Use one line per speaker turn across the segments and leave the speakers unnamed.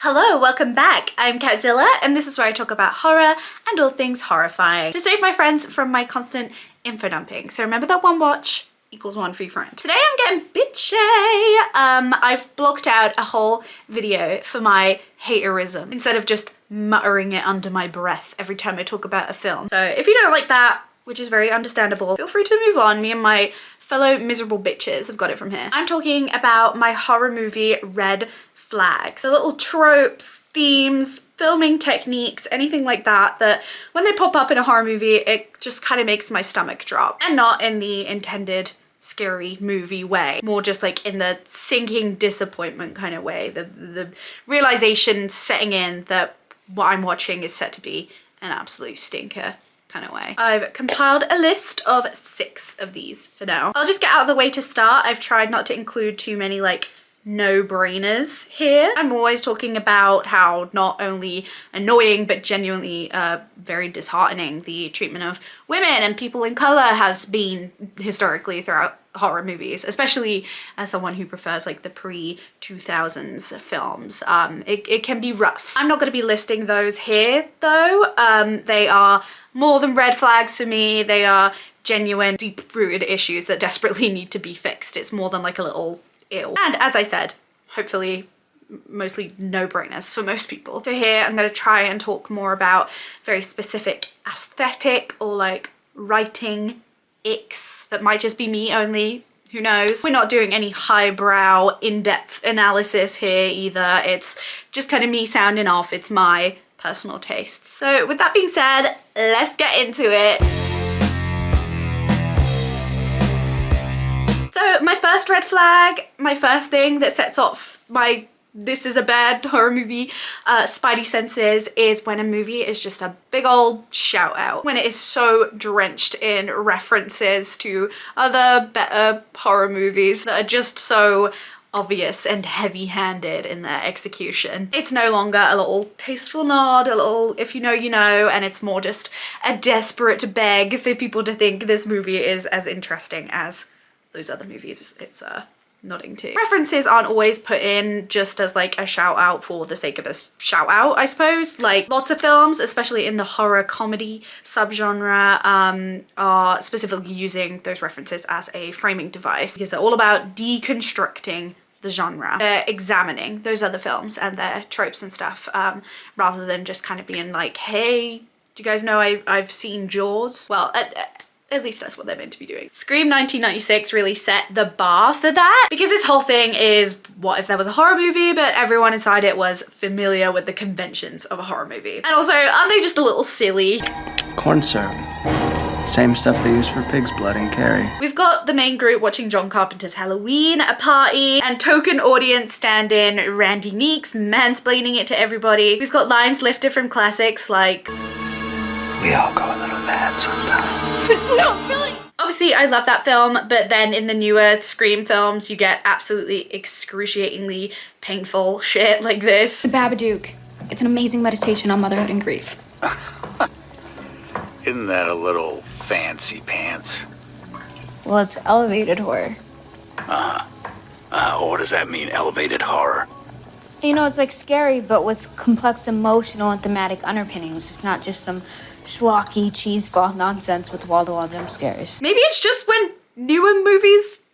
Hello, welcome back. I'm Catzilla, and this is where I talk about horror and all things horrifying to save my friends from my constant info dumping. So remember that one watch equals one free friend. Today I'm getting bitchy. I've blocked out a whole video for my haterism instead of just muttering it under my breath every time I talk about a film. So if you don't like that, which is very understandable, feel free to move on. Me and my fellow miserable bitches have got it from here. I'm talking about my horror movie Red Flags. The little tropes, themes, filming techniques, anything like that, that when they pop up in a horror movie, it just kind of makes my stomach drop. And not in the intended scary movie way, more just like in the sinking disappointment kind of way, the realization setting in that what I'm watching is set to be an absolute stinker kind of way. I've compiled a list of 6 of these for now. I'll just get out of the way to start. I've tried not to include too many like no-brainers here. I'm always talking about how not only annoying but genuinely very disheartening the treatment of women and people in color has been historically throughout horror movies, especially as someone who prefers like the pre-2000s films. It can be rough. I'm not going to be listing those here though. They are more than red flags for me. They are genuine, deep-rooted issues that desperately need to be fixed. It's more than like a little ew. And as I said, hopefully mostly no-brainers for most people. So here I'm going to try and talk more about very specific aesthetic or like writing icks that might just be me only, who knows. We're not doing any highbrow in-depth analysis here either. It's just kind of me sounding off. It's my personal tastes. So with that being said, let's get into it. So my first red flag, my first thing that sets off my this is a bad horror movie spidey senses is when a movie is just a big old shout out. When it is so drenched in references to other better horror movies that are just so obvious and heavy-handed in their execution. It's no longer a little tasteful nod, a little if you know you know, and it's more just a desperate beg for people to think this movie is as interesting as those other movies it's nodding to. References aren't always put in just as like a shout out for the sake of a shout out, I suppose. Like lots of films, especially in the horror comedy subgenre, are specifically using those references as a framing device because they're all about deconstructing the genre. They're examining those other films and their tropes and stuff, rather than just kind of being like, hey, do you guys know I've seen Jaws? Well, at least that's what they're meant to be doing. Scream 1996 really set the bar for that because its whole thing is, what if there was a horror movie but everyone inside it was familiar with the conventions of a horror movie? And also, aren't they just a little silly?
Corn syrup. Same stuff they use for pig's blood in Carrie.
We've got the main group watching John Carpenter's Halloween, a party, and token audience stand-in Randy Meeks mansplaining it to everybody. We've got lines lifted from classics like,
We all go a little mad sometimes.
no, really? Obviously, I love that film, but then in the newer Scream films, you get absolutely excruciatingly painful shit like this.
The Babadook. It's an amazing meditation on motherhood and grief.
Isn't that a little fancy pants?
Well, it's elevated horror.
What does that mean, elevated horror?
You know, it's like scary, but with complex emotional and thematic underpinnings. It's not just some schlocky cheeseball nonsense with wall-to-wall jump scares.
Maybe it's just when newer movies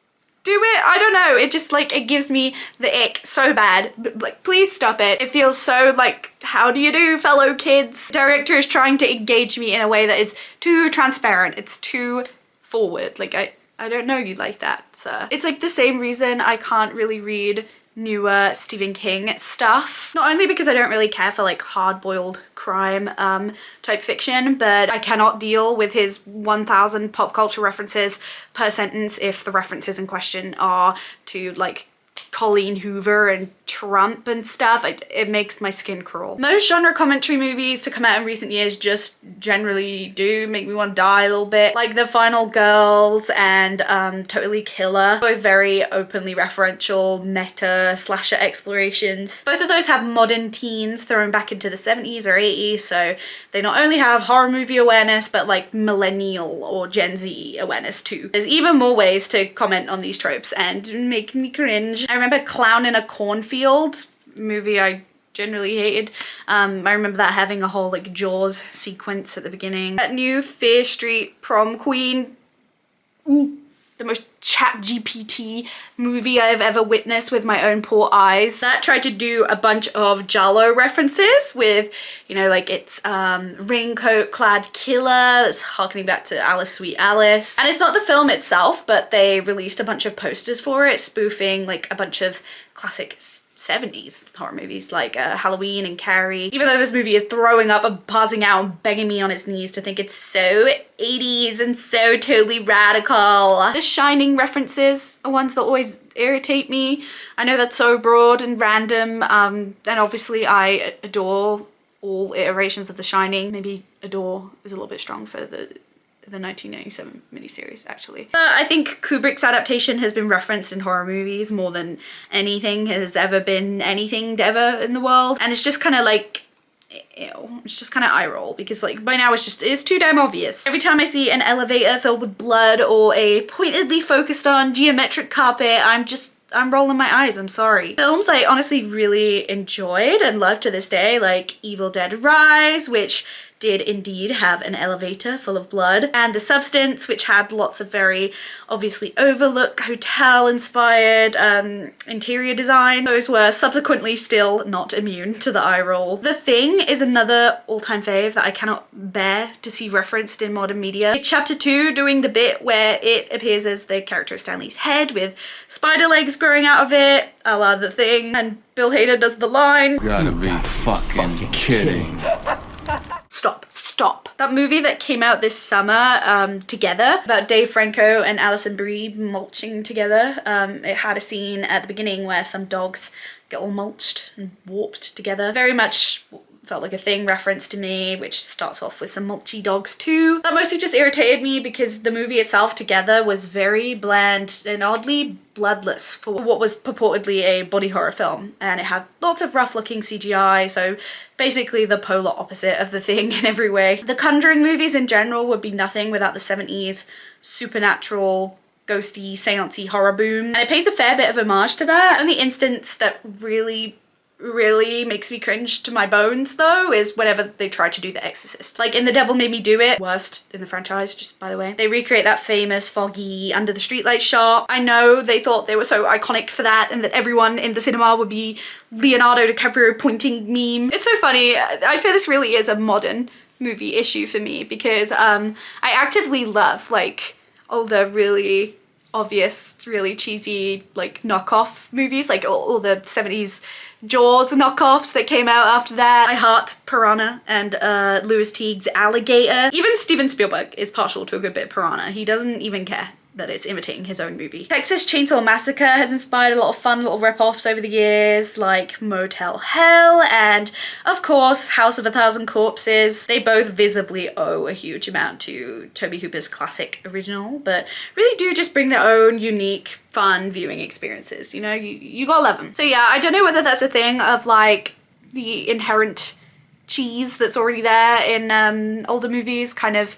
do it. I don't know. It just like, it gives me the ick so bad. But, like, please stop it. It feels so like, how do you do, fellow kids? The director is trying to engage me in a way that is too transparent. It's too forward. Like, I don't know you like that, sir. It's like the same reason I can't really read newer Stephen King stuff. Not only because I don't really care for like hard-boiled crime type fiction, but I cannot deal with his 1,000 pop culture references per sentence if the references in question are to like Colleen Hoover and Trump and stuff. It makes my skin crawl. Most genre commentary movies to come out in recent years just generally do make me want to die a little bit. Like The Final Girls and Totally Killer, both very openly referential meta slasher explorations. Both of those have modern teens thrown back into the 70s or 80s, so they not only have horror movie awareness but like millennial or Gen Z awareness too. There's even more ways to comment on these tropes and make me cringe. I remember Clown in a Cornfield, movie I generally hated. I remember that having a whole like Jaws sequence at the beginning. That new Fear Street Prom Queen, the most chat GPT movie I've ever witnessed with my own poor eyes. That tried to do a bunch of Giallo references with, you know, like it's raincoat clad killer, it's harkening back to Alice Sweet Alice. And it's not the film itself, but they released a bunch of posters for it, spoofing like a bunch of classic 70s horror movies like Halloween and Carrie. Even though this movie is throwing up and pausing out and begging me on its knees to think it's so 80s and so totally radical. The Shining references are ones that always irritate me. I know that's so broad and random, and obviously I adore all iterations of The Shining. Maybe adore is a little bit strong for the 1997 miniseries, actually. But I think Kubrick's adaptation has been referenced in horror movies more than anything has ever been anything ever in the world. And it's just kind of like, ew, it's just kind of eye roll, because like by now it's too damn obvious. Every time I see an elevator filled with blood or a pointedly focused on geometric carpet, I'm rolling my eyes, I'm sorry. Films I honestly really enjoyed and love to this day, like Evil Dead Rise, which did indeed have an elevator full of blood, and The Substance, which had lots of very obviously Overlook hotel inspired interior design. Those were subsequently still not immune to the eye roll. The Thing is another all-time fave that I cannot bear to see referenced in modern media. Chapter 2 doing the bit where it appears as the character of Stanley's head with spider legs growing out of it, a la The Thing, and Bill Hader does the line,
You gotta be fucking kidding.
Stop. That movie that came out this summer, Together, about Dave Franco and Alison Brie mulching together. It had a scene at the beginning where some dogs get all mulched and warped together. Very much felt like a Thing reference to me, which starts off with some mulchy dogs too. That mostly just irritated me because the movie itself, Together, was very bland and oddly bloodless for what was purportedly a body horror film, and it had lots of rough looking CGI, so basically the polar opposite of The Thing in every way. The Conjuring movies in general would be nothing without the 70s supernatural, ghosty, seancey horror boom, and it pays a fair bit of homage to that. And the instance that really makes me cringe to my bones though is whenever they try to do The Exorcist. Like in The Devil Made Me Do It, worst in the franchise, just by the way. They recreate that famous foggy under the streetlight shot. I know they thought they were so iconic for that and that everyone in the cinema would be Leonardo DiCaprio pointing meme. It's so funny. I feel this really is a modern movie issue for me because I actively love like older, really obvious, really cheesy like knockoff movies, like all the 70s Jaws knockoffs that came out after that. I heart Piranha and Louis Teague's Alligator. Even Steven Spielberg is partial to a good bit of Piranha. He doesn't even care that it's imitating his own movie. Texas Chainsaw Massacre has inspired a lot of fun little rip-offs over the years, like Motel Hell and, of course, House of a Thousand Corpses. They both visibly owe a huge amount to Tobe Hooper's classic original, but really do just bring their own unique, fun viewing experiences. You know, you gotta love them. So yeah, I don't know whether that's a thing of like the inherent cheese that's already there in older movies kind of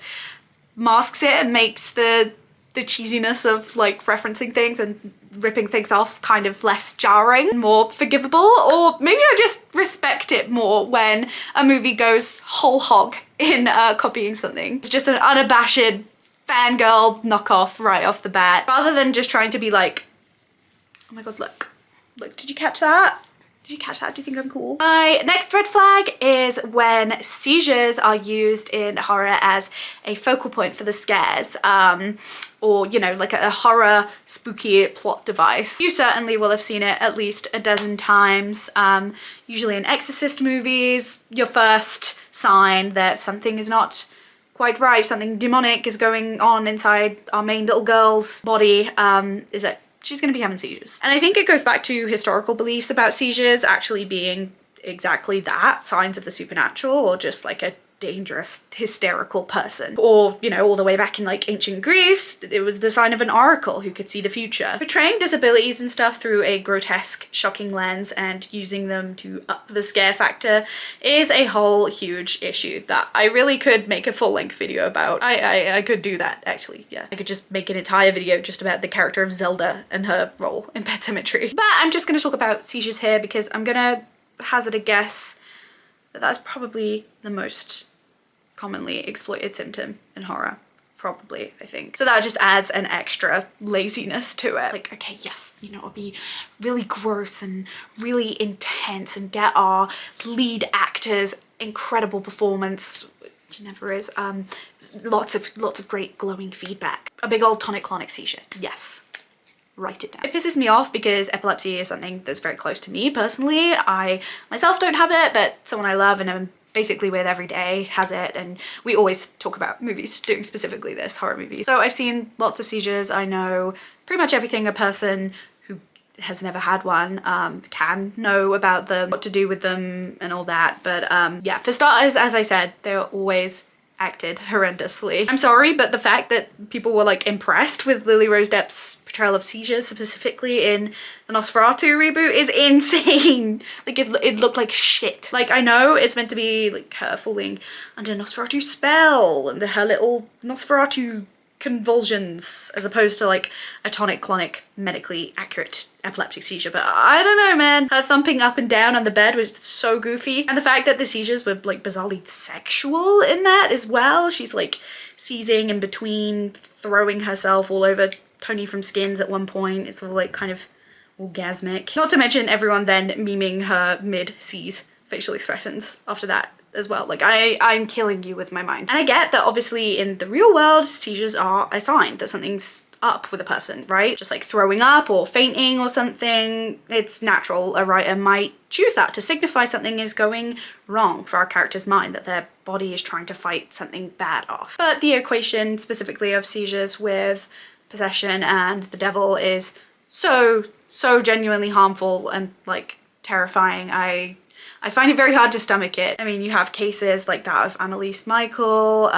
masks it and makes the cheesiness of like referencing things and ripping things off kind of less jarring, more forgivable, or maybe I just respect it more when a movie goes whole hog in copying something. It's just an unabashed fangirl knockoff right off the bat, rather than just trying to be like, oh my god, look, did you catch that? Did you catch that? Do you think I'm cool? My next red flag is when seizures are used in horror as a focal point for the scares, or, you know, like a horror spooky plot device. You certainly will have seen it at least a dozen times. Usually in Exorcist movies, your first sign that something is not quite right, something demonic is going on inside our main little girl's body, is that she's gonna be having seizures. And I think it goes back to historical beliefs about seizures actually being exactly that, signs of the supernatural, or just like a dangerous, hysterical person. Or, you know, all the way back in like ancient Greece, it was the sign of an oracle who could see the future. Portraying disabilities and stuff through a grotesque, shocking lens and using them to up the scare factor is a whole huge issue that I really could make a full-length video about. I could do that, actually, yeah. I could just make an entire video just about the character of Zelda and her role in Pet Sematary. But I'm just gonna talk about seizures here because I'm gonna hazard a guess that that's probably the most commonly exploited symptom in horror. Probably, I think. So that just adds an extra laziness to it. Like, okay, yes, you know, it'll be really gross and really intense and get our lead actors incredible performance, which never is, lots of great glowing feedback. A big old tonic-clonic seizure, yes. Write it down. It pisses me off because epilepsy is something that's very close to me personally. I myself don't have it, but someone I love and I'm basically with every day has it, and we always talk about movies doing specifically this, horror movies. So I've seen lots of seizures. I know pretty much everything a person who has never had one can know about them, what to do with them and all that. But yeah, for starters, as I said, they're always acted horrendously. I'm sorry, but the fact that people were like impressed with Lily Rose Depp's portrayal of seizures specifically in the Nosferatu reboot is insane. Like it looked like shit. Like I know it's meant to be like her falling under Nosferatu spell and her little Nosferatu convulsions as opposed to like a tonic-clonic medically accurate epileptic seizure, but I don't know, man. Her thumping up and down on the bed was so goofy, and the fact that the seizures were like bizarrely sexual in that as well. She's like seizing in between, throwing herself all over Tony from Skins at one point. It's all like kind of orgasmic. Not to mention everyone then memeing her mid-seize facial expressions after that as well. Like I'm killing you with my mind. And I get that obviously in the real world seizures are a sign that something's up with a person, right? Just like throwing up or fainting or something. It's natural. A writer might choose that to signify something is going wrong for our character's mind, that their body is trying to fight something bad off. But the equation specifically of seizures with possession and the devil is so genuinely harmful and like terrifying. I find it very hard to stomach it. I mean, you have cases like that of Annalise Michael,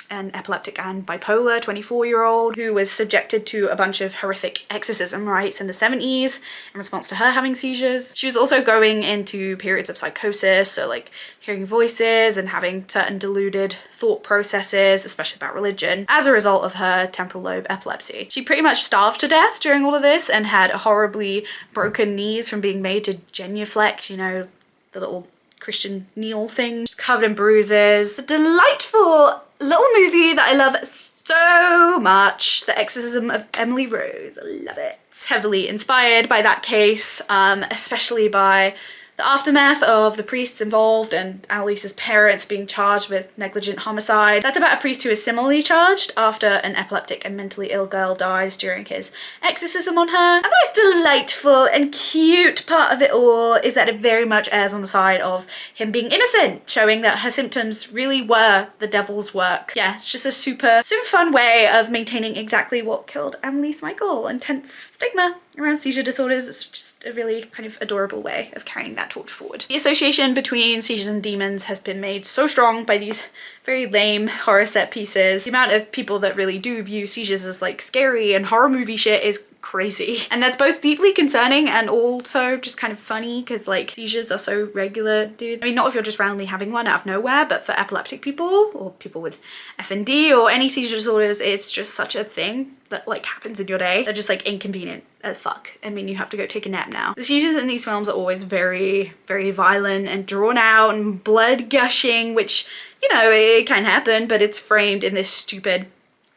an epileptic and bipolar 24-year-old who was subjected to a bunch of horrific exorcism rites in the 70s in response to her having seizures. She was also going into periods of psychosis, so like hearing voices and having certain deluded thought processes, especially about religion, as a result of her temporal lobe epilepsy. She pretty much starved to death during all of this and had horribly broken knees from being made to genuflect, you know, the little Christian kneel thing. She's covered in bruises. A delightful little movie that I love so much, The Exorcism of Emily Rose. I love it. It's heavily inspired by that case, especially by the aftermath of the priests involved and Annalise's parents being charged with negligent homicide. That's about a priest who is similarly charged after an epileptic and mentally ill girl dies during his exorcism on her. And the most delightful and cute part of it all is that it very much errs on the side of him being innocent, showing that her symptoms really were the devil's work. Yeah, it's just a super fun way of maintaining exactly what killed Annalise Michael. Intense stigma around seizure disorders. It's just a really kind of adorable way of carrying that torch forward. The association between seizures and demons has been made so strong by these very lame horror set pieces. The amount of people that really do view seizures as like scary and horror movie shit is crazy. And that's both deeply concerning and also just kind of funny because like seizures are so regular, dude. I mean, not if you're just randomly having one out of nowhere, but for epileptic people or people with FND or any seizure disorders, it's just such a thing that like happens in your day. They're just like inconvenient as fuck. I mean, you have to go take a nap now. The seizures in these films are always very violent and drawn out and blood gushing, which, you know, it can happen, but it's framed in this stupid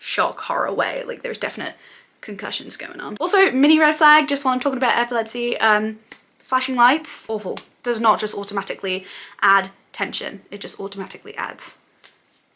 shock horror way. Like there's definite concussions going on. Also, mini red flag, just while I'm talking about epilepsy, flashing lights, awful. Does not just automatically add tension, it just automatically adds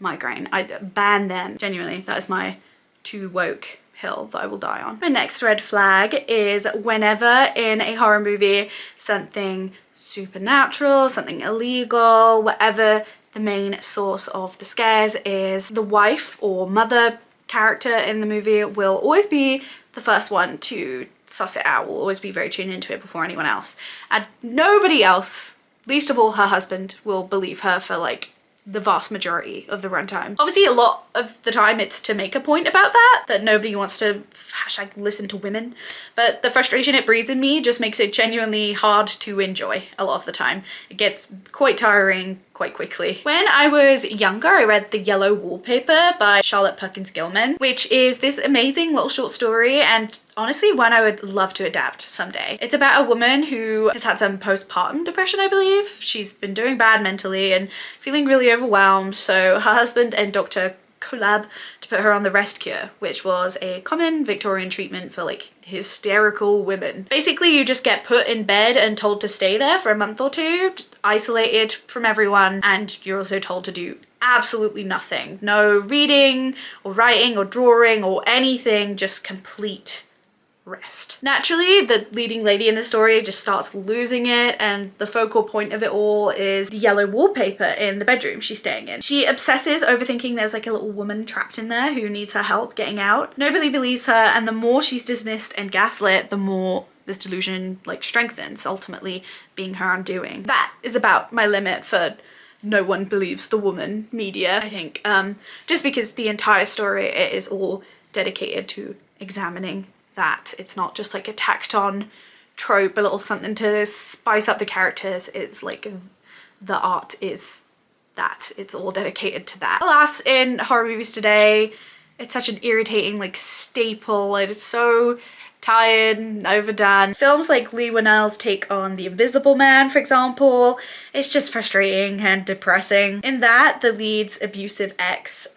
migraine. I ban them. Genuinely, that is my too woke hill that I will die on. My next red flag is whenever in a horror movie something supernatural, something illegal, whatever the main source of the scares is, the wife or mother character in the movie will always be the first one to suss it out, will always be very tuned into it before anyone else. And nobody else, least of all her husband, will believe her for like the vast majority of the runtime. Obviously a lot of the time it's to make a point about that nobody wants to #listen to women, but the frustration it breeds in me just makes it genuinely hard to enjoy a lot of the time. It gets quite tiring quite quickly. When I was younger, I read The Yellow Wallpaper by Charlotte Perkins Gilman, which is this amazing little short story, and honestly one I would love to adapt someday. It's about a woman who has had some postpartum depression, I believe. She's been doing bad mentally and feeling really overwhelmed, so her husband and doctor collab to put her on the rest cure, which was a common Victorian treatment for like hysterical women. Basically, you just get put in bed and told to stay there for a month or two, just isolated from everyone, and you're also told to do absolutely nothing. No reading or writing or drawing or anything, just complete rest. Naturally, the leading lady in the story just starts losing it, and the focal point of it all is the yellow wallpaper in the bedroom she's staying in. She obsesses over thinking there's like a little woman trapped in there who needs her help getting out. Nobody believes her, and the more she's dismissed and gaslit, the more this delusion like strengthens, ultimately being her undoing. That is about my limit for no one believes the woman media, I think. Just because the entire story, it is all dedicated to examining that. It's not just like a tacked on trope, a little something to spice up the characters. It's like the art is that. It's all dedicated to that. Alas, in horror movies today, it's such an irritating like staple. It is so tired and overdone. Films like Lee Whannell's take on The Invisible Man, for example, it's just frustrating and depressing. In that, the lead's abusive ex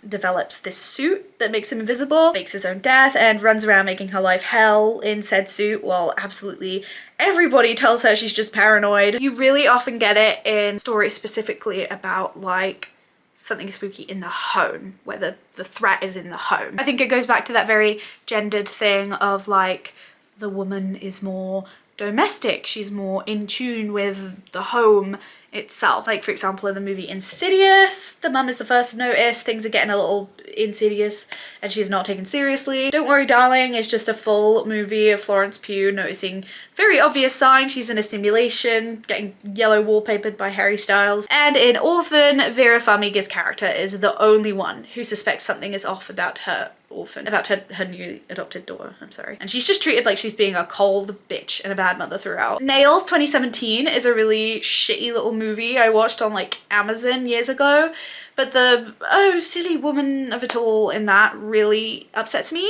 develops this suit that makes him invisible, fakes his own death, and runs around making her life hell in said suit while absolutely everybody tells her she's just paranoid. You really often get it in stories specifically about like something spooky in the home, where the threat is in the home. I think it goes back to that very gendered thing of like the woman is more domestic, she's more in tune with the home itself. Like for example in the movie Insidious, the mum is the first to notice things are getting a little insidious and she's not taken seriously. Don't Worry Darling is just a full movie of Florence Pugh noticing very obvious signs she's in a simulation, getting yellow wallpapered by Harry Styles. And in Orphan, Vera Farmiga's character is the only one who suspects something is off about her her newly adopted daughter, I'm sorry. And she's just treated like she's being a cold bitch and a bad mother throughout. Nails 2017 is a really shitty little movie I watched on like Amazon years ago, but the silly woman of it all in that really upsets me,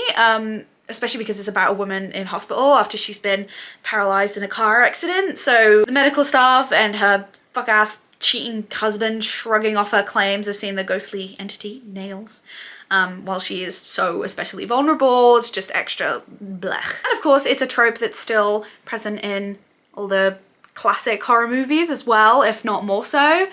especially because it's about a woman in hospital after she's been paralyzed in a car accident. So the medical staff and her fuck ass cheating husband shrugging off her claims of seeing the ghostly entity, Nails, while she is so especially vulnerable. It's just extra blech. And of course it's a trope that's still present in all the classic horror movies as well, if not more so.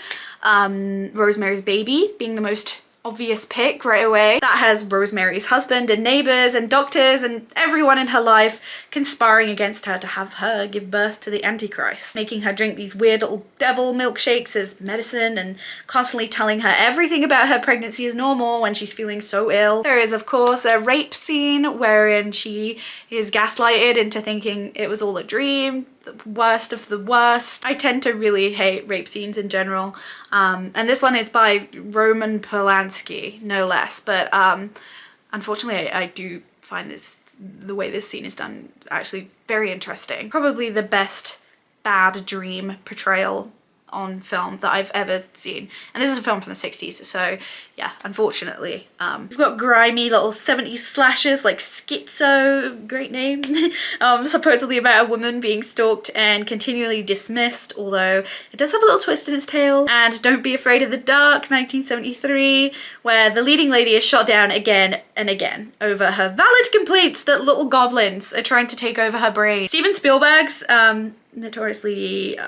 Rosemary's Baby being the most obvious pick right away. That has Rosemary's husband and neighbors and doctors and everyone in her life conspiring against her to have her give birth to the Antichrist, making her drink these weird little devil milkshakes as medicine and constantly telling her everything about her pregnancy is normal when she's feeling so ill. There is of course a rape scene wherein she is gaslighted into thinking it was all a dream. The worst of the worst. I tend to really hate rape scenes in general, and this one is by Roman Polanski, no less, but unfortunately I do find the way this scene is done actually very interesting. Probably the best bad dream portrayal on film that I've ever seen, and this is a film from the 60s, so yeah, unfortunately. We've got grimy little 70s slashers like Schizo, great name, supposedly about a woman being stalked and continually dismissed, although it does have a little twist in its tail. And Don't Be Afraid of the Dark, 1973, where the leading lady is shot down again and again over her valid complaints that little goblins are trying to take over her brain. Steven Spielberg's notoriously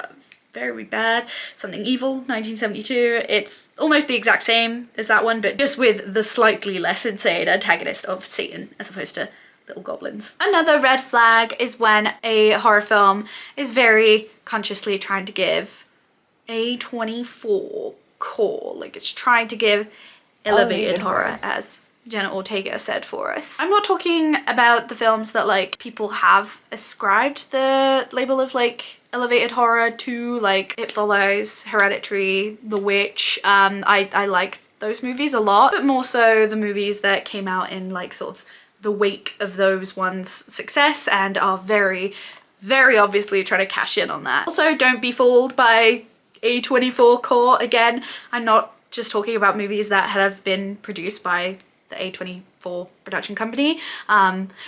very bad Something Evil, 1972. It's almost the exact same as that one, but just with the slightly less insane antagonist of Satan as opposed to little goblins. Another red flag is when a horror film is very consciously trying to give a 24 core, like it's trying to give elevated horror, as Jenna Ortega said for us. I'm not talking about the films that like people have ascribed the label of like elevated horror to, like It Follows, Hereditary, The Witch. I like those movies a lot, but more so the movies that came out in like sort of the wake of those ones' success and are very, very obviously trying to cash in on that. Also, don't be fooled by A24 core. Again, I'm not just talking about movies that have been produced by the A24 production company,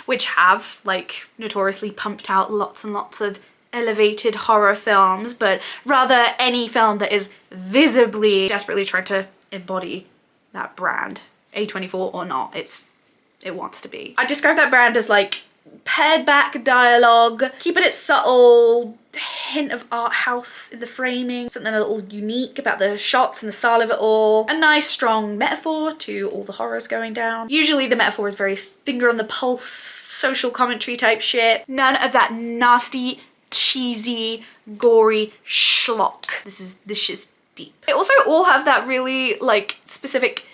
which have like notoriously pumped out lots and lots of elevated horror films, but rather any film that is visibly desperately trying to embody that brand, A24 or not, it wants to be. I describe that brand as like pared back dialogue, keeping it subtle, hint of art house in the framing, something a little unique about the shots and the style of it all, a nice strong metaphor to all the horrors going down. Usually the metaphor is very finger on the pulse, social commentary type shit. None of that nasty, cheesy, gory schlock. This shit's deep. They also all have that really like specific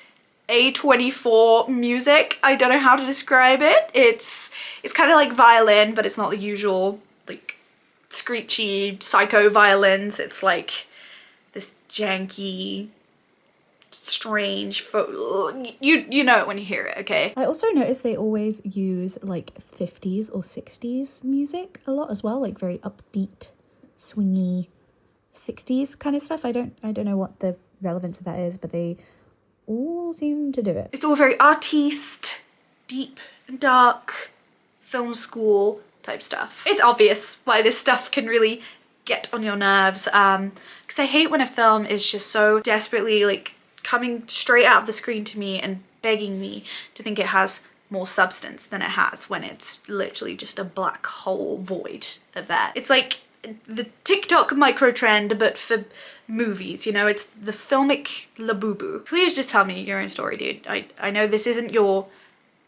A24 music. I don't know how to describe it. It's kind of like violin, but it's not the usual like screechy psycho violins. It's like this janky, strange you know it when you hear it, okay?
I also noticed they always use like 50s or 60s music a lot as well, like very upbeat, swingy 60s kind of stuff. I don't know what the relevance of that is, but they all seem to do it.
It's all very artiste, deep and dark, film school type stuff. It's obvious why this stuff can really get on your nerves, because I hate when a film is just so desperately like coming straight out of the screen to me and begging me to think it has more substance than it has when it's literally just a black hole void of that. It's like the TikTok micro trend, but for movies, you know, it's the filmic labubu. Please just tell me your own story, dude. I know this isn't your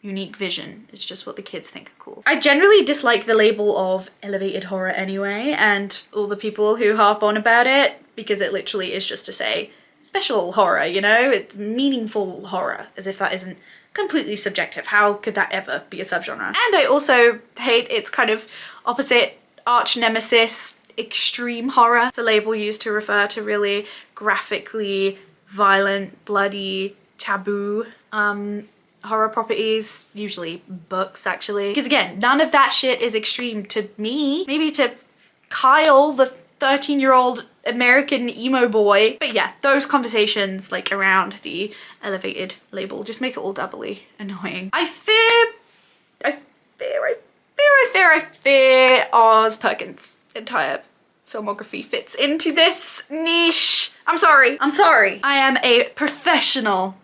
unique vision, it's just what the kids think are cool. I generally dislike the label of elevated horror anyway, and all the people who harp on about it, because it literally is just to say special horror, you know, meaningful horror, as if that isn't completely subjective. How could that ever be a subgenre? And I also hate its kind of opposite arch nemesis, extreme horror. It's a label used to refer to really graphically violent, bloody, taboo horror properties, usually books actually. Because again, none of that shit is extreme to me. Maybe to Kyle, the 13-year-old American emo boy. But yeah, those conversations like around the elevated label just make it all doubly annoying. I fear Oz Perkins' entire filmography fits into this niche. I'm sorry. I am a professional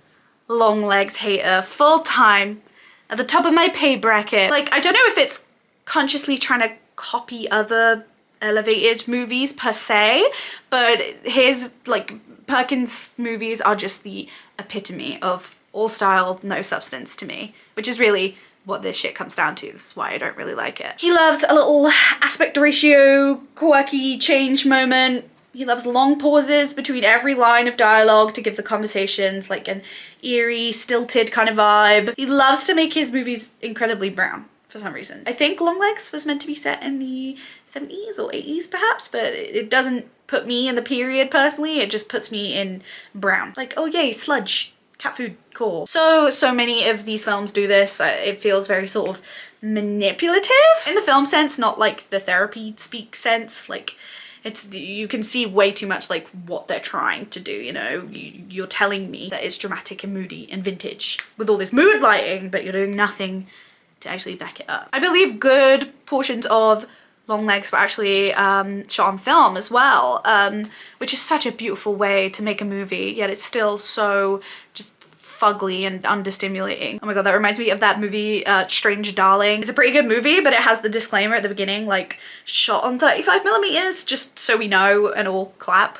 long legs hater, full time, at the top of my pay bracket. Like, I don't know if it's consciously trying to copy other elevated movies per se, but his, like, Perkins movies are just the epitome of all style, no substance to me, which is really what this shit comes down to. This is why I don't really like it. He loves a little aspect ratio, quirky change moment. He loves long pauses between every line of dialogue to give the conversations like an eerie, stilted kind of vibe. He loves to make his movies incredibly brown for some reason. I think Longlegs was meant to be set in the 70s or 80s perhaps, but it doesn't put me in the period personally. It just puts me in brown. Like, oh yay, sludge, cat food, cool. So many of these films do this. It feels very sort of manipulative in the film sense, not like the therapy speak sense. Like, you can see way too much like what they're trying to do, you know? You're telling me that it's dramatic and moody and vintage with all this mood lighting, but you're doing nothing to actually back it up. I believe good portions of Longlegs were actually shot on film as well, which is such a beautiful way to make a movie, yet it's still so just fugly and understimulating. Oh my god, that reminds me of that movie Strange Darling. It's a pretty good movie, but it has the disclaimer at the beginning, like, shot on 35mm, just so we know and all clap.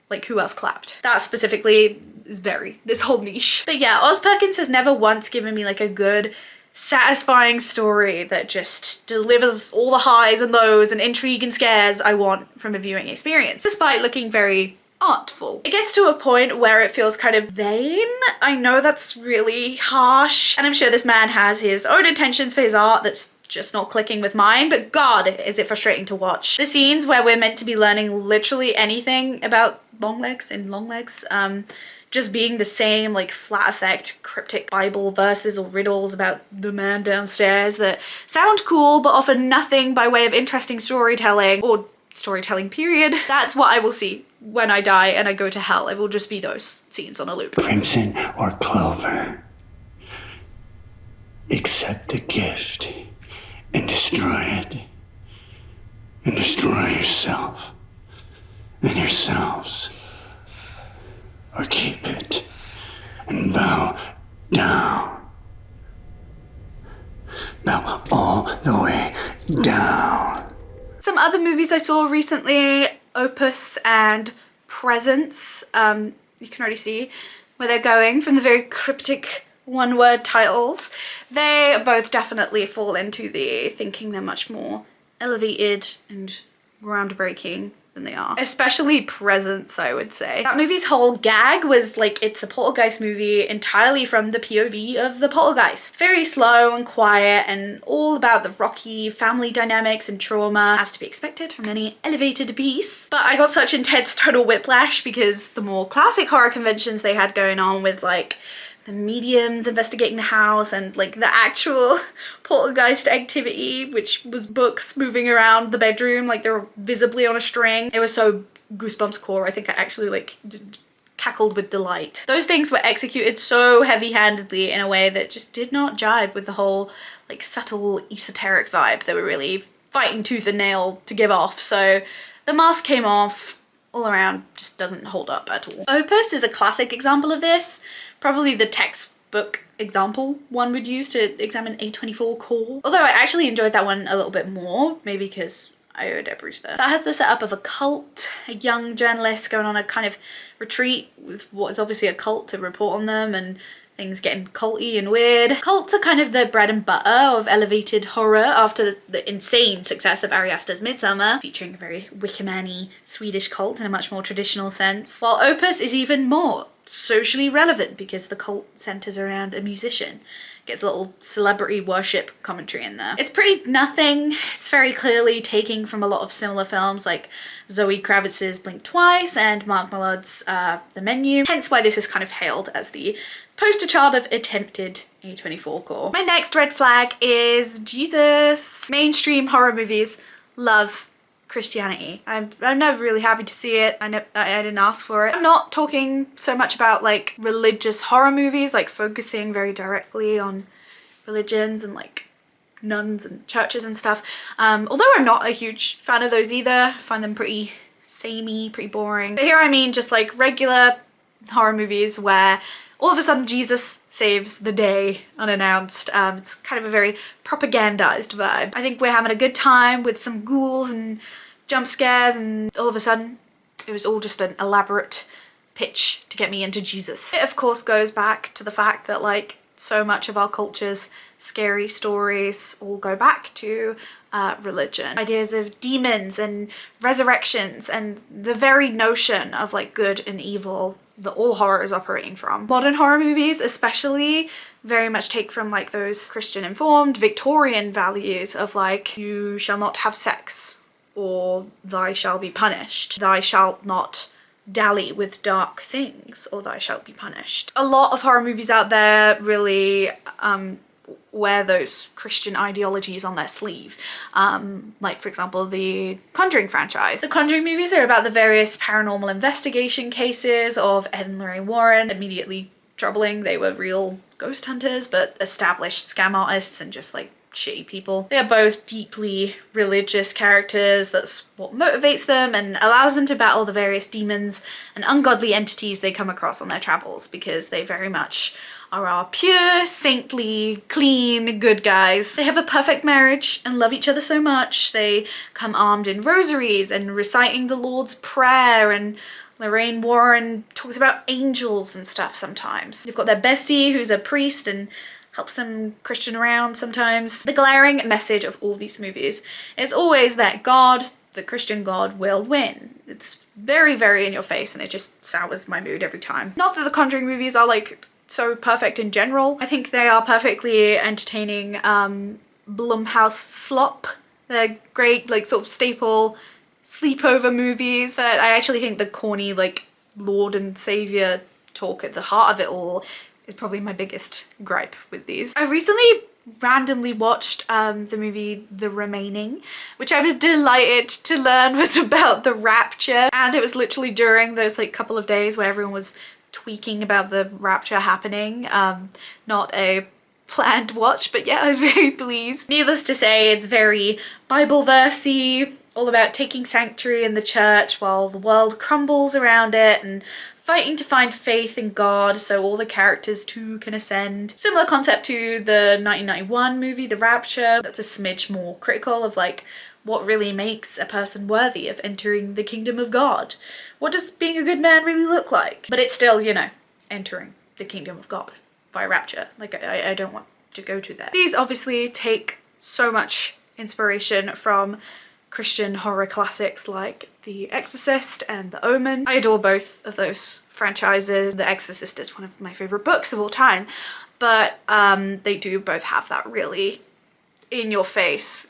Like, who else clapped? That specifically is this whole niche. But yeah, Oz Perkins has never once given me like a good, satisfying story that just delivers all the highs and lows and intrigue and scares I want from a viewing experience, despite looking very artful. It gets to a point where it feels kind of vain. I know that's really harsh, and I'm sure this man has his own intentions for his art that's just not clicking with mine, but god, is it frustrating to watch. The scenes where we're meant to be learning literally anything about Longlegs and Longlegs, just being the same like flat effect cryptic Bible verses or riddles about the man downstairs that sound cool but offer nothing by way of interesting storytelling or storytelling period. That's what I will see when I die and I go to hell, it will just be those scenes on a loop.
Crimson or clover. Accept the gift and destroy it. And destroy yourself and yourselves. Or keep it and bow down. Bow all the way down.
Some other movies I saw recently, Opus and Presence. You can already see where they're going from the very cryptic one-word titles. They both definitely fall into the thinking they're much more elevated and groundbreaking than they are. Especially Presence, I would say. That movie's whole gag was like, it's a poltergeist movie entirely from the POV of the poltergeist. It's very slow and quiet and all about the rocky family dynamics and trauma, as to be expected from any elevated piece. But I got such intense total whiplash because the more classic horror conventions they had going on with like the mediums investigating the house and like the actual poltergeist activity, which was books moving around the bedroom like they were visibly on a string. It was so goosebumps core. I think I actually like cackled with delight. Those things were executed so heavy-handedly in a way that just did not jibe with the whole like subtle esoteric vibe they were really fighting tooth and nail to give off. So the mask came off, all around just doesn't hold up at all. Opus is a classic example of this. Probably the textbook example one would use to examine A24 core. Although I actually enjoyed that one a little bit more, maybe because Io Debris there. That has the setup of a cult, a young journalist going on a kind of retreat with what is obviously a cult to report on them and things getting culty and weird. Cults are kind of the bread and butter of elevated horror after the insane success of Ari Aster's Midsummer, featuring a very Wickerman-y Swedish cult in a much more traditional sense. While Opus is even more socially relevant because the cult centers around a musician. Gets a little celebrity worship commentary in there. It's pretty nothing. It's very clearly taking from a lot of similar films like Zoe Kravitz's Blink Twice and Mark Millard's The Menu. Hence why this is kind of hailed as the poster child of attempted A24 core. My next red flag is Jesus. Mainstream horror movies love Christianity. I'm never really happy to see it. I didn't ask for it. I'm not talking so much about like religious horror movies, like focusing very directly on religions and like nuns and churches and stuff. Although I'm not a huge fan of those either. I find them pretty samey, pretty boring. But here I mean just like regular horror movies where all of a sudden Jesus saves the day unannounced. It's kind of a very propagandized vibe. I think we're having a good time with some ghouls and jump scares, and all of a sudden it was all just an elaborate pitch to get me into Jesus. It of course goes back to the fact that like so much of our culture's scary stories all go back to religion. Ideas of demons and resurrections and the very notion of like good and evil that all horror is operating from. Modern horror movies especially very much take from like those Christian informed Victorian values of like, you shall not have sex, or thou shalt be punished, thou shalt not dally with dark things, or thou shalt be punished. A lot of horror movies out there really wear those Christian ideologies on their sleeve. Like for example, the Conjuring franchise. The Conjuring movies are about the various paranormal investigation cases of Ed and Lorraine Warren. Immediately troubling. They were real ghost hunters, but established scam artists and just like shitty people. They are both deeply religious characters. That's what motivates them and allows them to battle the various demons and ungodly entities they come across on their travels, because they very much are our pure, saintly, clean, good guys. They have a perfect marriage and love each other so much. They come armed in rosaries and reciting the Lord's Prayer, and Lorraine Warren talks about angels and stuff sometimes. You've got their bestie who's a priest and helps them Christian around sometimes. The glaring message of all these movies is always that God, the Christian God, will win. It's very, very in your face, and it just sours my mood every time. Not that the Conjuring movies are like so perfect in general. I think they are perfectly entertaining Blumhouse slop. They're great like sort of staple sleepover movies, but I actually think the corny like Lord and Savior talk at the heart of it all is probably my biggest gripe with these. I recently randomly watched the movie The Remaining, which I was delighted to learn was about the rapture, and it was literally during those like couple of days where everyone was tweaking about the rapture happening. Not a planned watch, but yeah, I was very pleased. Needless to say, it's very Bible versey, all about taking sanctuary in the church while the world crumbles around it, and fighting to find faith in God so all the characters too can ascend. Similar concept to the 1991 movie The Rapture. That's a smidge more critical of like what really makes a person worthy of entering the kingdom of God. What does being a good man really look like? But it's still, you know, entering the kingdom of God by rapture. Like I don't want to go to that. These obviously take so much inspiration from Christian horror classics like The Exorcist and The Omen. I adore both of those franchises. The Exorcist is one of my favorite books of all time, but they do both have that really in your face,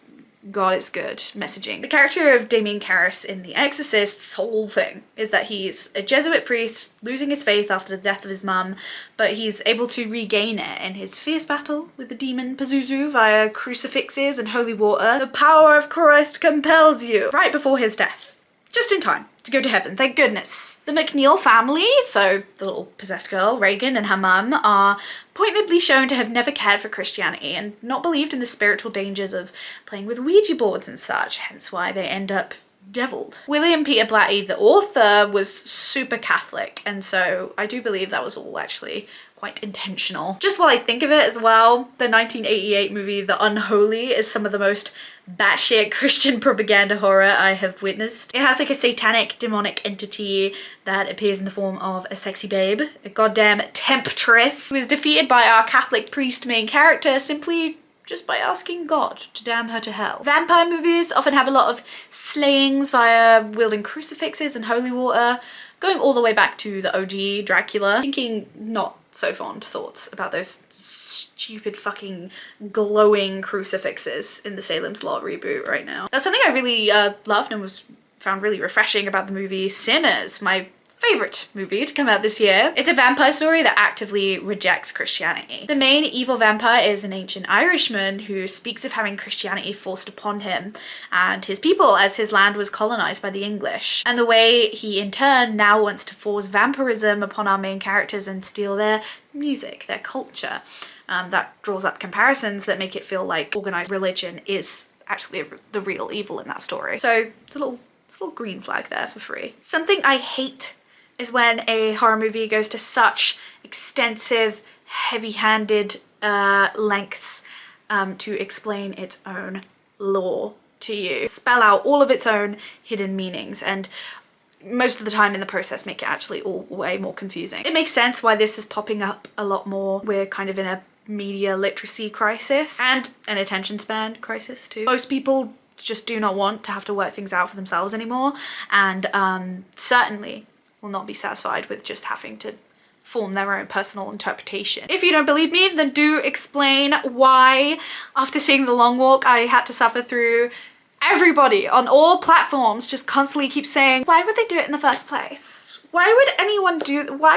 God is good messaging. The character of Damien Karras in The Exorcist's whole thing is that he's a Jesuit priest losing his faith after the death of his mum, but he's able to regain it in his fierce battle with the demon Pazuzu via crucifixes and holy water. The power of Christ compels you. Right before his death. Just in time to go to heaven, thank goodness. The McNeil family, so the little possessed girl, Reagan, and her mum, are pointedly shown to have never cared for Christianity and not believed in the spiritual dangers of playing with Ouija boards and such, hence why they end up deviled. William Peter Blatty, the author, was super Catholic, and so I do believe that was all actually quite intentional. Just while I think of it as well, the 1988 movie The Unholy is some of the most batshit Christian propaganda horror I have witnessed. It has like a satanic demonic entity that appears in the form of a sexy babe, a goddamn temptress, who is defeated by our Catholic priest main character simply just by asking God to damn her to hell. Vampire movies often have a lot of slayings via wielding crucifixes and holy water, going all the way back to the OG Dracula. Thinking not so fond thoughts about those stupid fucking glowing crucifixes in the Salem's Lot reboot right now. That's something I really loved and found really refreshing about the movie Sinners, my favorite movie to come out this year. It's a vampire story that actively rejects Christianity. The main evil vampire is an ancient Irishman who speaks of having Christianity forced upon him and his people as his land was colonized by the English, and the way he in turn now wants to force vampirism upon our main characters and steal their music, their culture. That draws up comparisons that make it feel like organized religion is actually the real evil in that story. So it's a little green flag there for free. Something I hate is when a horror movie goes to such extensive, heavy-handed lengths to explain its own lore to you. Spell out all of its own hidden meanings, and most of the time in the process make it actually all way more confusing. It makes sense why this is popping up a lot more. We're kind of in a media literacy crisis and an attention span crisis too. Most people just do not want to have to work things out for themselves anymore, and certainly will not be satisfied with just having to form their own personal interpretation. If you don't believe me, then do explain why, after seeing The Long Walk, I had to suffer through everybody on all platforms just constantly keep saying, why would they do it in the first place? Why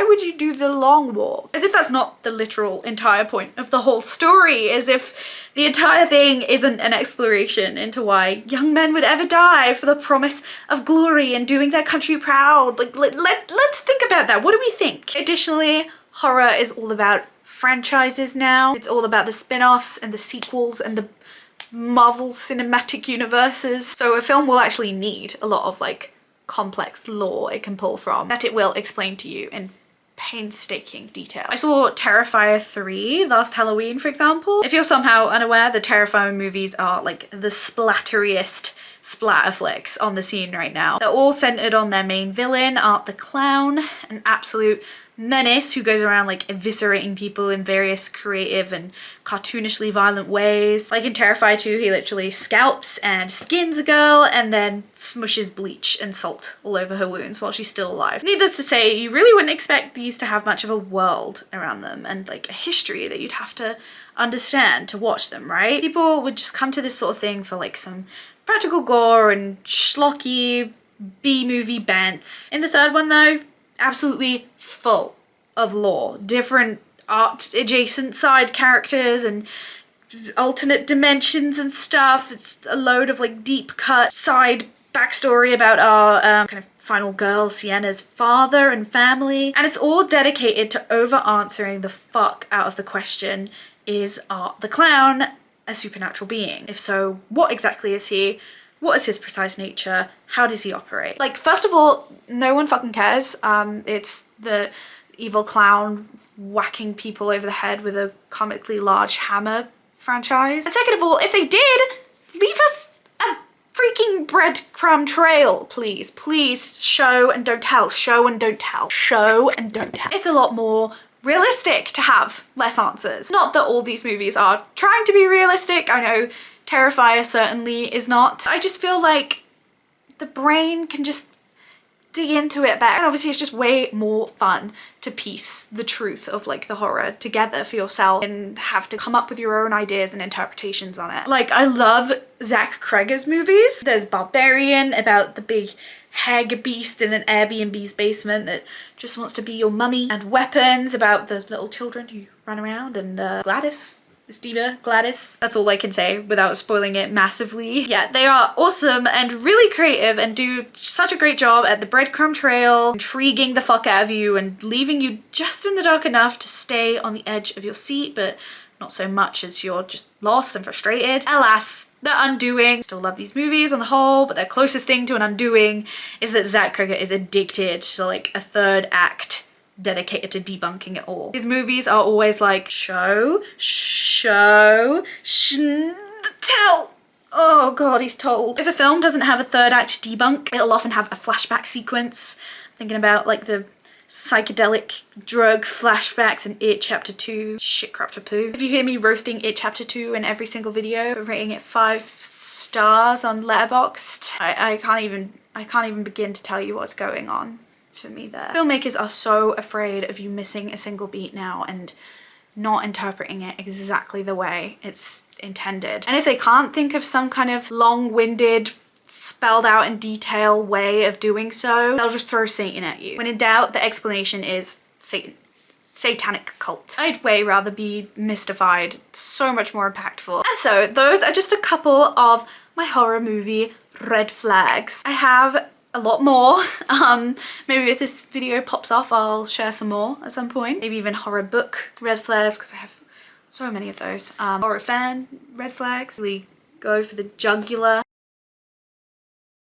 would you do The Long Walk? As if that's not the literal entire point of the whole story, as if the entire thing isn't an exploration into why young men would ever die for the promise of glory and doing their country proud. Like, let's think about that. What do we think? Additionally, horror is all about franchises now. It's all about the spin-offs and the sequels and the Marvel Cinematic Universes. So a film will actually need a lot of like complex lore it can pull from that it will explain to you in painstaking detail. I saw Terrifier 3 last Halloween, for example. If you're somehow unaware, the Terrifier movies are like the splatteriest splatter flicks on the scene right now. They're all centered on their main villain, Art the Clown, an absolute menace who goes around like eviscerating people in various creative and cartoonishly violent ways. Like in Terrifier 2, he literally scalps and skins a girl and then smushes bleach and salt all over her wounds while she's still alive. Needless to say, you really wouldn't expect these to have much of a world around them and like a history that you'd have to understand to watch them, right? People would just come to this sort of thing for like some practical gore and schlocky B-movie bants. In the third one though, absolutely full of lore, different art adjacent side characters and alternate dimensions and stuff. It's a load of like deep cut side backstory about our kind of final girl Sienna's father and family, and it's all dedicated to over answering the fuck out of the question, is Art the Clown a supernatural being? If so, what exactly is he? What is his precise nature? How does he operate? Like, first of all, no one fucking cares. It's the evil clown whacking people over the head with a comically large hammer franchise. And second of all, if they did, leave us a freaking breadcrumb trail, please. Please, show and don't tell, show and don't tell, show and don't tell. It's a lot more realistic to have less answers. Not that all these movies are trying to be realistic. I know Terrifier certainly is not. I just feel like the brain can just dig into it better. And obviously it's just way more fun to piece the truth of like the horror together for yourself and have to come up with your own ideas and interpretations on it. Like, I love Zach Cregger's movies. There's Barbarian, about the big hag beast in an Airbnb's basement that just wants to be your mummy, and Weapons, about the little children who run around, and Gladys. This diva, Gladys. That's all I can say without spoiling it massively. Yeah, they are awesome and really creative and do such a great job at the breadcrumb trail, intriguing the fuck out of you and leaving you just in the dark enough to stay on the edge of your seat, but not so much as you're just lost and frustrated. Alas, The Undoing. Still love these movies on the whole, but their closest thing to an undoing is that Zach Cregger is addicted to like a third act dedicated to debunking it all. His movies are always like tell. Oh god, he's told. If a film doesn't have a third act debunk, it'll often have a flashback sequence. Thinking about like the psychedelic drug flashbacks in It Chapter 2. Shit crap to poo. If you hear me roasting It Chapter 2 in every single video, rating it 5 stars on Letterboxd, I can't even begin to tell you what's going on for me there. Filmmakers are so afraid of you missing a single beat now and not interpreting it exactly the way it's intended. And if they can't think of some kind of long-winded, spelled out in detail way of doing so, they'll just throw Satan at you. When in doubt, the explanation is Satan. Satanic cult. I'd way rather be mystified. It's so much more impactful. And so those are just a couple of my horror movie red flags. I have a lot more. Maybe if this video pops off, I'll share some more at some point. Maybe even horror book red flags, because I have so many of those. Horror fan red flags. Really go for the jugular.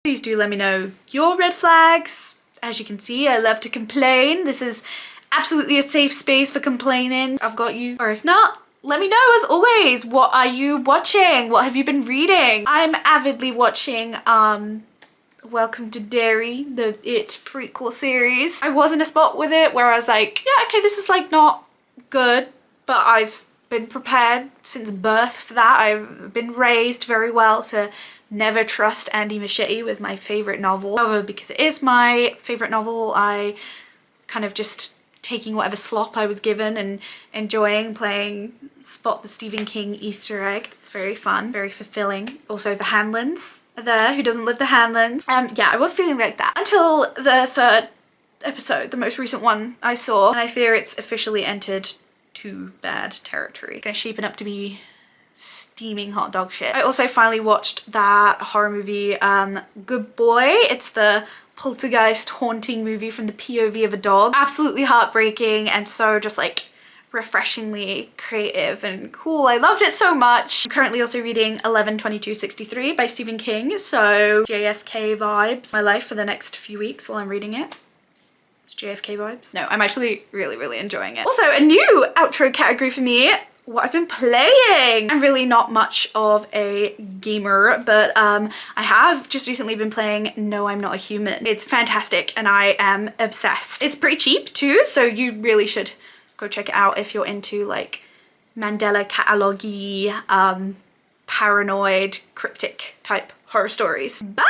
Please do let me know your red flags. As you can see, I love to complain. This is absolutely a safe space for complaining. I've got you. Or if not, let me know as always. What are you watching? What have you been reading? I'm avidly watching Welcome to Derry, the It prequel series. I was in a spot with it where I was like, yeah, okay, this is like not good, but I've been prepared since birth for that. I've been raised very well to never trust Andy Muschietti with my favorite novel. However, because it is my favorite novel, I kind of just taking whatever slop I was given and enjoying playing spot the Stephen King Easter egg. It's very fun, very fulfilling. Also the Hanlons are there. Who doesn't love the Hanlons? Yeah, I was feeling like that until the third episode, the most recent one I saw, and I fear it's officially entered too bad territory. It's gonna shape up to be steaming hot dog shit. I also finally watched that horror movie, Good Boy. It's the poltergeist haunting movie from the POV of a dog. Absolutely heartbreaking and so just like refreshingly creative and cool. I loved it so much. I'm currently also reading 11/22/63 by Stephen King, so JFK vibes. My life for the next few weeks while I'm reading it. It's JFK vibes. No, I'm actually really enjoying it. Also, a new outro category for me, what I've been playing. I'm really not much of a gamer, but I have just recently been playing No, I'm Not a Human. It's fantastic and I am obsessed. It's pretty cheap too, so you really should go check it out if you're into like Mandela catalogue-y, paranoid, cryptic type horror stories. Bye!